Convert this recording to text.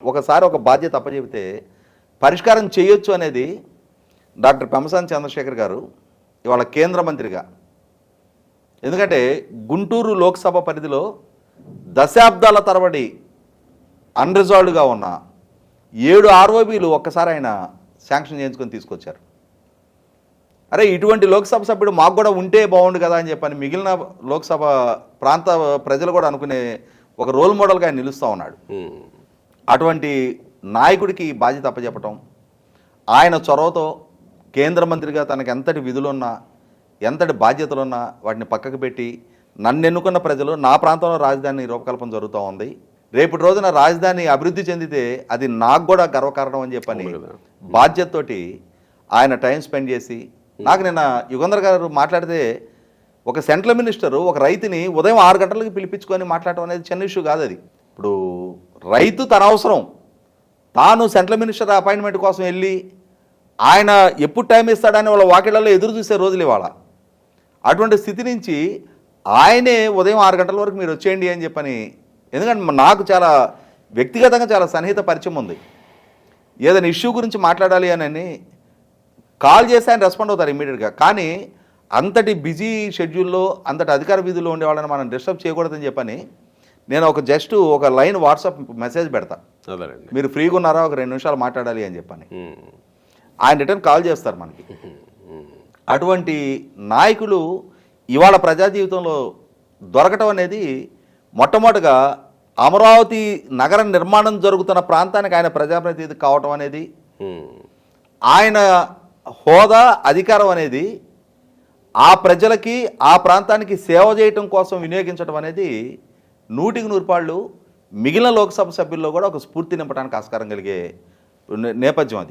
ఒకసారి ఒక బాధ్యత అప్పచెబితే పరిష్కారం చేయొచ్చు అనేది డాక్టర్ పెమ్మసాని చంద్రశేఖర్ గారు ఇవాళ కేంద్ర మంత్రిగా, ఎందుకంటే గుంటూరు లోక్సభ పరిధిలో దశాబ్దాల తరబడి అన్రిజాల్వ్డ్గా ఉన్న 7 ఆర్ఓబీలు ఒక్కసారి ఆయన శాంక్షన్ చేయించుకొని తీసుకొచ్చారు. అరే ఇటువంటి లోక్సభ సభ్యుడు మాకు కూడా ఉంటే బాగుండు కదా అని చెప్పని మిగిలిన లోక్సభ ప్రాంత ప్రజలు కూడా అనుకునే ఒక రోల్ మోడల్గా ఆయన నిలుస్తూ ఉన్నాడు. అటువంటి నాయకుడికి బాధ్యత అప్పచెప్పటం, ఆయన చొరవతో కేంద్ర మంత్రిగా తనకు ఎంతటి విధులున్నా ఎంతటి బాధ్యతలున్నా వాటిని పక్కకు పెట్టి నన్ను ఎన్నుకున్న ప్రజలు నా ప్రాంతంలో రాజధాని రూపకల్పన జరుగుతూ ఉంది, రేపటి రోజున రాజధాని అభివృద్ధి చెందితే అది నాకు కూడా గర్వకారణం అని చెప్పని బాధ్యతతోటి ఆయన టైం స్పెండ్ చేసి, నాకు నిన్న యుగంధర్ గారు మాట్లాడితే ఒక సెంట్రల్ మినిస్టరు ఒక రైతుని ఉదయం 6 గంటలకు పిలిపించుకొని మాట్లాడటం అనేది చిన్న ఇష్యూ కాదు. అది ఇప్పుడు రైతు తన అవసరం, తాను సెంట్రల్ మినిస్టర్ అపాయింట్మెంట్ కోసం వెళ్ళి ఆయన ఎప్పుడు టైం ఇస్తాడని వాళ్ళ వాకిళ్లలో ఎదురు చూసే రోజులు ఇవాళ. అటువంటి స్థితి నుంచి ఆయనే ఉదయం 6 గంటల వరకు మీరు వచ్చేయండి అని చెప్పని, ఎందుకంటే నాకు చాలా వ్యక్తిగతంగా చాలా సన్నిహిత పరిచయం ఉంది. ఏదైనా ఇష్యూ గురించి మాట్లాడాలి అని కాల్ చేసి ఆయన రెస్పాండ్ అవుతారు ఇమీడియట్గా. కానీ అంతటి బిజీ షెడ్యూల్లో అంతటి అధికార విధుల్లో ఉండే వాళ్ళని మనం డిస్టర్బ్ చేయకూడదని చెప్పని నేను జస్ట్ ఒక లైన్ వాట్సాప్ మెసేజ్ పెడతా, మీరు ఫ్రీగా ఉన్నారా ఒక 2 నిమిషాలు మాట్లాడాలి అని చెప్పని. ఆయన రిటర్న్ కాల్ చేస్తారు మనకి. అటువంటి నాయకులు ఇవాళ ప్రజా జీవితంలో దొరకటం అనేది, మొట్టమొదటిగా అమరావతి నగర నిర్మాణం జరుగుతున్న ప్రాంతానికి ఆయన ప్రజాప్రతినిధి కావటం అనేది, ఆయన హోదా అధికారం అనేది ఆ ప్రజలకి ఆ ప్రాంతానికి సేవ చేయటం కోసం వినియోగించడం అనేది 100% మిగిలిన లోక్సభ సభ్యుల్లో కూడా ఒక స్ఫూర్తి నింపడానికి ఆస్కారం కలిగే నేపథ్యం అది.